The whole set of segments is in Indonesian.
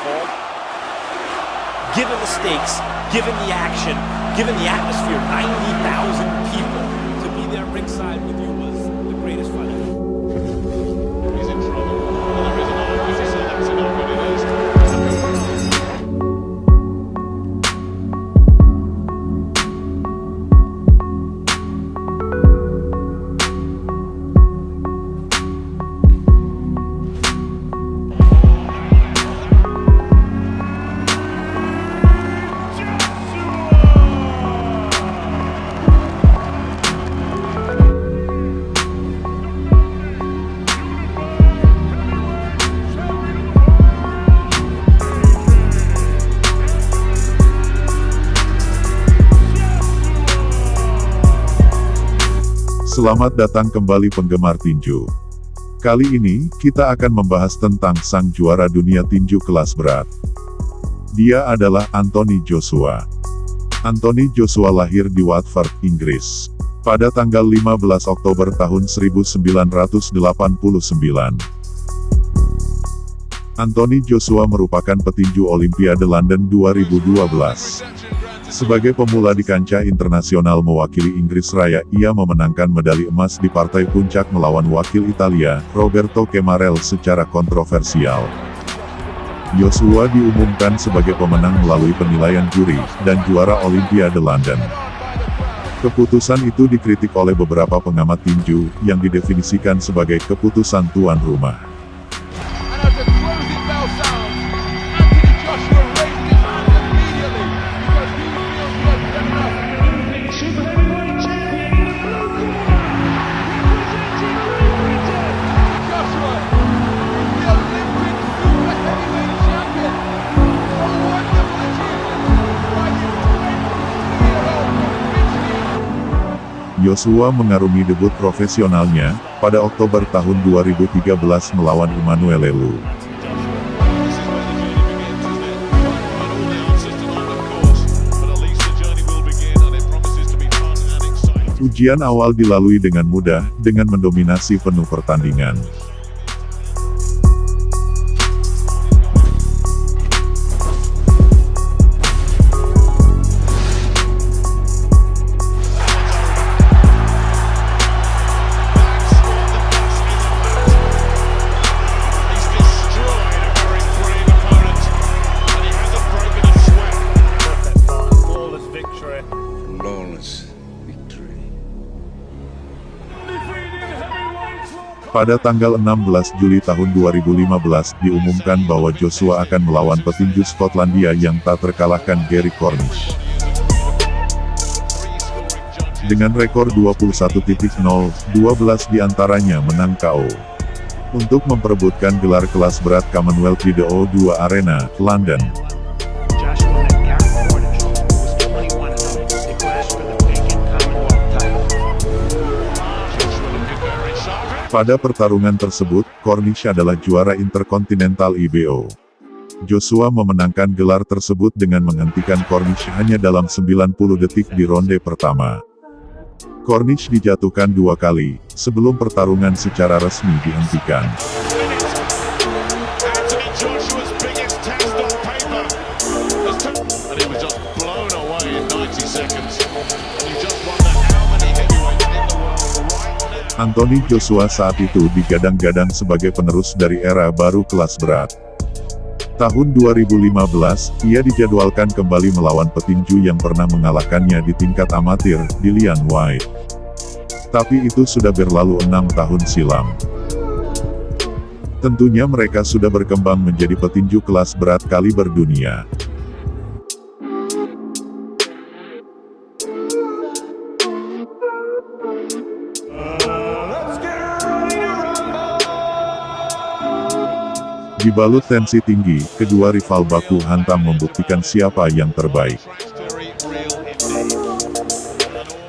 called. Given the stakes, given the action, given the atmosphere, 90,000 people to be there ringside with you was the greatest fun ever. He's in trouble. Well, there is an eye, so that's enough what it is. Selamat datang kembali penggemar tinju. Kali ini, kita akan membahas tentang sang juara dunia tinju kelas berat. Dia adalah Anthony Joshua. Anthony Joshua lahir di Watford, Inggris, pada tanggal 15 Oktober tahun 1989. Anthony Joshua merupakan petinju Olimpiade London 2012. Sebagai pemula di kancah internasional mewakili Inggris Raya, ia memenangkan medali emas di partai puncak melawan wakil Italia, Roberto Kemarel secara kontroversial. Joshua diumumkan sebagai pemenang melalui penilaian juri, dan juara Olimpiade London. Keputusan itu dikritik oleh beberapa pengamat tinju, yang didefinisikan sebagai keputusan tuan rumah. Joshua mengarungi debut profesionalnya, pada Oktober tahun 2013 melawan Emmanuel Lelou. Ujian awal dilalui dengan mudah, dengan mendominasi penuh pertandingan. Pada tanggal 16 Juli tahun 2015, diumumkan bahwa Joshua akan melawan petinju Skotlandia yang tak terkalahkan Gary Cornish. Dengan rekor 21-0, 12 diantaranya menang KO. Untuk memperebutkan gelar kelas berat Commonwealth di The O2 Arena, London. Pada pertarungan tersebut, Cornish adalah juara Intercontinental IBO. Joshua memenangkan gelar tersebut dengan menghentikan Cornish hanya dalam 90 detik di ronde pertama. Cornish dijatuhkan 2 kali, sebelum pertarungan secara resmi dihentikan. Anthony Joshua saat itu digadang-gadang sebagai penerus dari era baru kelas berat. Tahun 2015, ia dijadwalkan kembali melawan petinju yang pernah mengalahkannya di tingkat amatir, Dillian Whyte. Tapi itu sudah berlalu 6 tahun silam. Tentunya mereka sudah berkembang menjadi petinju kelas berat kaliber dunia. Dibalut tensi tinggi, kedua rival baku hantam membuktikan siapa yang terbaik.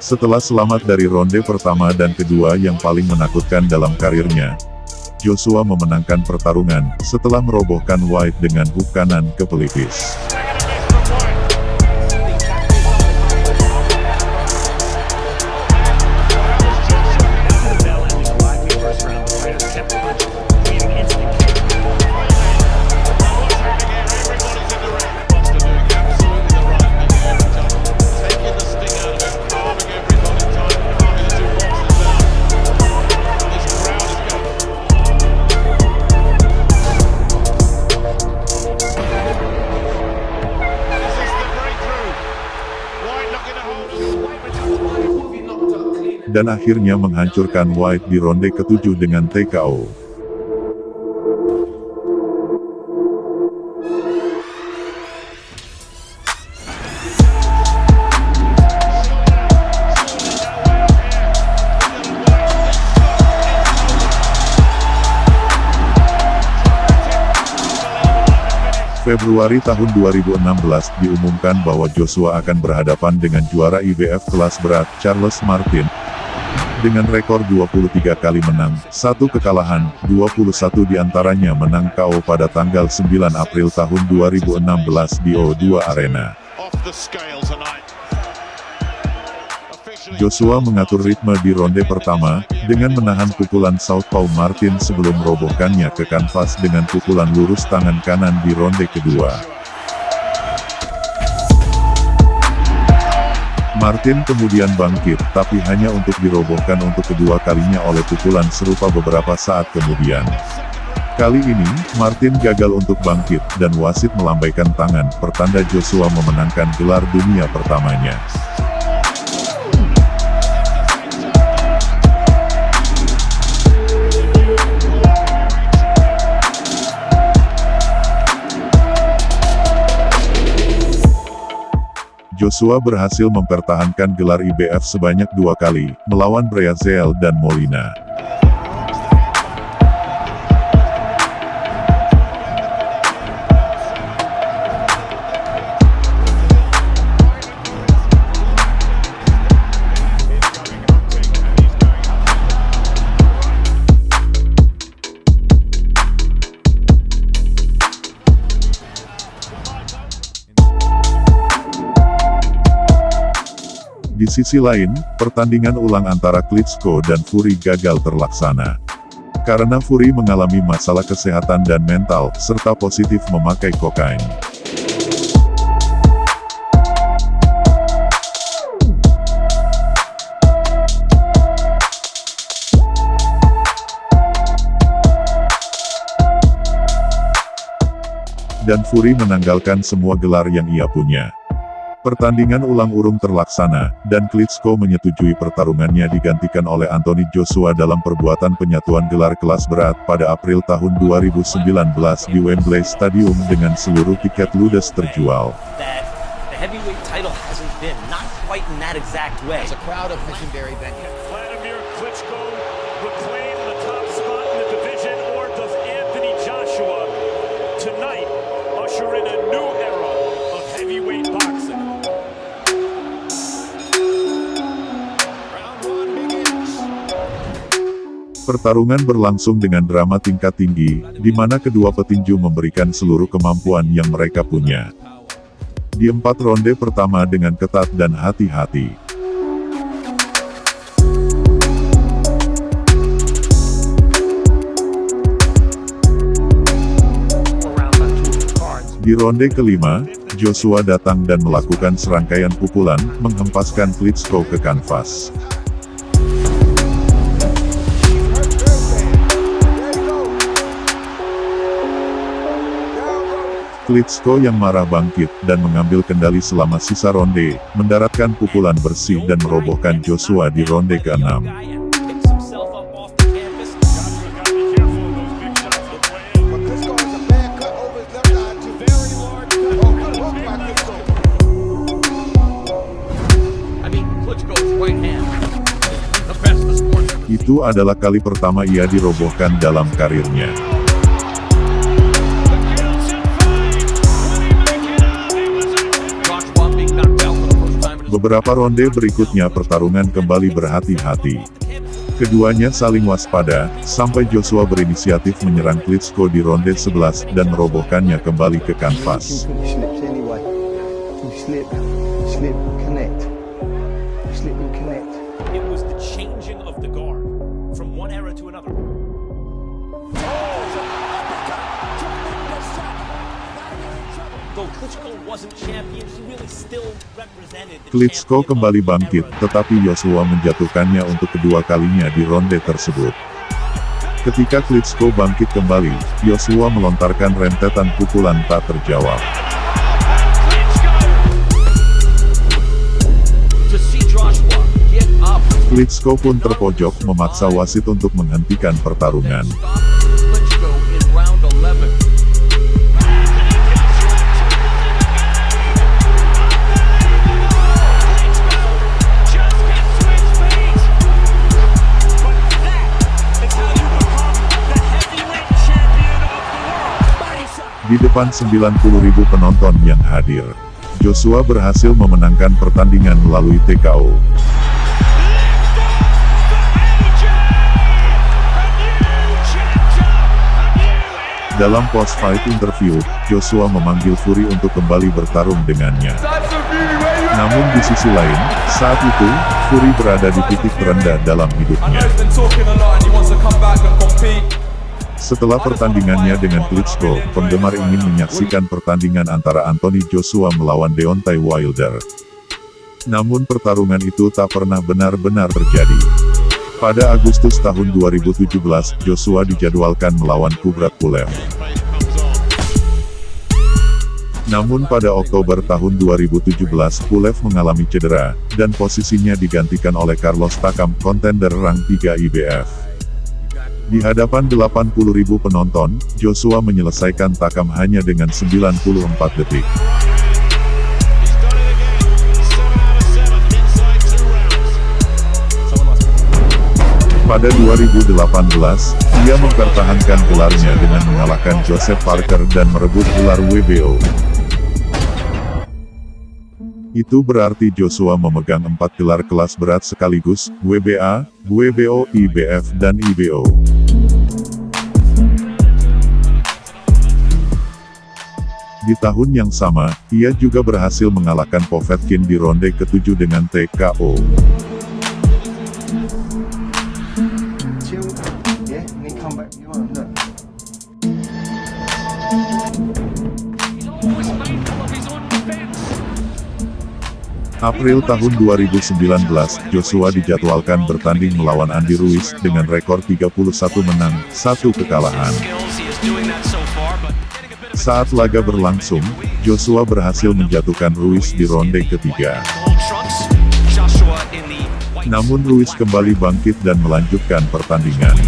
Setelah selamat dari ronde pertama dan kedua yang paling menakutkan dalam karirnya, Joshua memenangkan pertarungan, setelah merobohkan Whyte dengan hook kanan ke pelipis. dan akhirnya menghancurkan White di ronde ke-7 dengan TKO. Februari tahun 2016 diumumkan bahwa Joshua akan berhadapan dengan juara IBF kelas berat, Charles Martin. Dengan rekor 23 kali menang, 1 kekalahan, 21 diantaranya menang KO pada tanggal 9 April tahun 2016 di O2 Arena. Joshua mengatur ritme di ronde pertama, dengan menahan pukulan southpaw Martin sebelum merobohkannya ke kanvas dengan pukulan lurus tangan kanan di ronde kedua. Martin kemudian bangkit, tapi hanya untuk dirobohkan untuk kedua kalinya oleh pukulan serupa beberapa saat kemudian. Kali ini, Martin gagal untuk bangkit, dan wasit melambaikan tangan, pertanda Joshua memenangkan gelar dunia pertamanya. Joshua berhasil mempertahankan gelar IBF sebanyak 2 kali, melawan Breazeale dan Molina. Di sisi lain, pertandingan ulang antara Klitschko dan Fury gagal terlaksana. Karena Fury mengalami masalah kesehatan dan mental, serta positif memakai kokain. Dan Fury menanggalkan semua gelar yang ia punya. Pertandingan ulang urung terlaksana, dan Klitschko menyetujui pertarungannya digantikan oleh Anthony Joshua dalam perbuatan penyatuan gelar kelas berat pada April tahun 2019 di Wembley Stadium dengan seluruh tiket ludes terjual. Vladimir Klitschko reclaim the top spot in the division, or does Anthony Joshua tonight usher in a new era of heavyweight boxing? Pertarungan berlangsung dengan drama tingkat tinggi, di mana kedua petinju memberikan seluruh kemampuan yang mereka punya. Di 4 ronde pertama dengan ketat dan hati-hati. Di ronde kelima, Joshua datang dan melakukan serangkaian pukulan, menghempaskan Klitschko ke kanvas. Klitschko yang marah bangkit, dan mengambil kendali selama sisa ronde, mendaratkan pukulan bersih dan merobohkan Joshua di ronde ke-6. Itu adalah kali pertama ia dirobohkan dalam karirnya. Beberapa ronde berikutnya pertarungan kembali berhati-hati. Keduanya saling waspada, sampai Joshua berinisiatif menyerang Klitschko di ronde 11 dan merobohkannya kembali ke kanvas. Klitschko kembali bangkit, tetapi Joshua menjatuhkannya untuk kedua kalinya di ronde tersebut. Ketika Klitschko bangkit kembali, Joshua melontarkan rentetan pukulan tak terjawab. To see Joshua get up Klitschko pun terpojok memaksa wasit untuk menghentikan pertarungan. Di depan 90.000 penonton yang hadir, Joshua berhasil memenangkan pertandingan melalui TKO. Dalam post-fight interview, Joshua memanggil Fury untuk kembali bertarung dengannya. Namun di sisi lain, saat itu, Fury berada di titik terendah dalam hidupnya. Setelah pertandingannya dengan Klitschko, penggemar ingin menyaksikan pertandingan antara Anthony Joshua melawan Deontay Wilder. Namun pertarungan itu tak pernah benar-benar terjadi. Pada Agustus tahun 2017, Joshua dijadwalkan melawan Kubrat Pulev. Namun pada Oktober tahun 2017, Pulev mengalami cedera, dan posisinya digantikan oleh Carlos Takam, kontender rang 3 IBF. Di hadapan 80.000 penonton, Joshua menyelesaikan Takam hanya dengan 94 detik. Pada 2018, ia mempertahankan gelarnya dengan mengalahkan Joseph Parker dan merebut gelar WBO. Itu berarti Joshua memegang 4 gelar kelas berat sekaligus, WBA, WBO, IBF dan IBO. Di tahun yang sama, ia juga berhasil mengalahkan Povetkin di ronde ke-7 dengan TKO. April tahun 2019, Joshua dijadwalkan bertanding melawan Andy Ruiz dengan rekor 31 menang, 1 kekalahan. Saat laga berlangsung, Joshua berhasil menjatuhkan Ruiz di ronde ketiga. Namun Ruiz kembali bangkit dan melanjutkan pertandingan.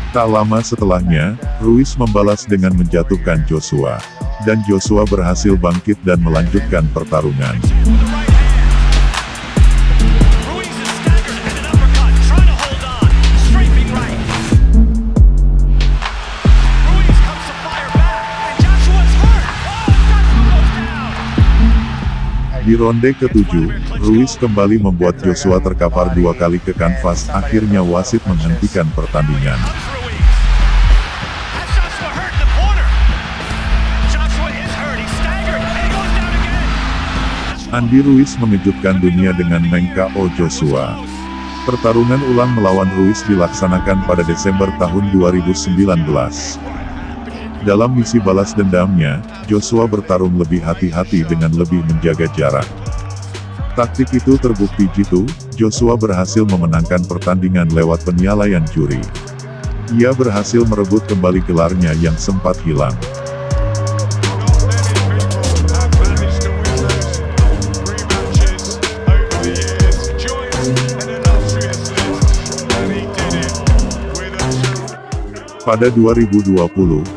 Tak lama setelahnya, Ruiz membalas dengan menjatuhkan Joshua. Dan Joshua berhasil bangkit dan melanjutkan pertarungan. Di ronde ke-7, Ruiz kembali membuat Joshua terkapar 2 kali ke kanvas, akhirnya wasit menghentikan pertandingan. Andy Ruiz mengejutkan dunia dengan meng-KO Joshua. Pertarungan ulang melawan Ruiz dilaksanakan pada Desember tahun 2019. Dalam misi balas dendamnya, Joshua bertarung lebih hati-hati dengan lebih menjaga jarak. Taktik itu terbukti jitu, Joshua berhasil memenangkan pertandingan lewat penyalahyan juri. Ia berhasil merebut kembali gelarnya yang sempat hilang. Pada 2020,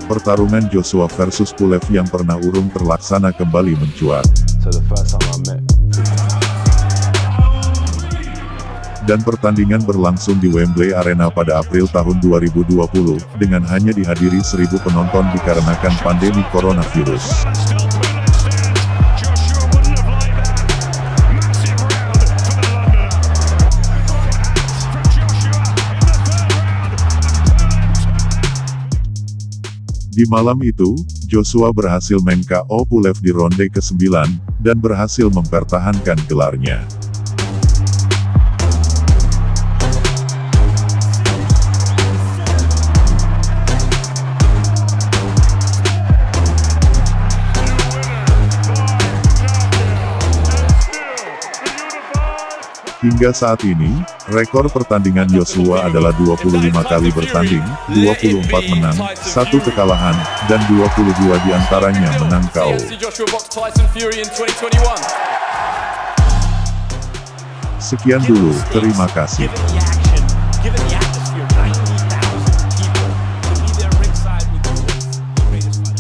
pertarungan Joshua versus Pulev yang pernah urung terlaksana kembali mencuat. Dan pertandingan berlangsung di Wembley Arena pada April tahun 2020, dengan hanya dihadiri 1.000 penonton dikarenakan pandemi coronavirus. Di malam itu, Joshua berhasil meng-KO Pulev di ronde ke-9, dan berhasil mempertahankan gelarnya. Hingga saat ini, rekor pertandingan Joshua adalah 25 kali bertanding, 24 menang, 1 kekalahan, dan 22 diantaranya menang KO. Sekian dulu, terima kasih. Given the action.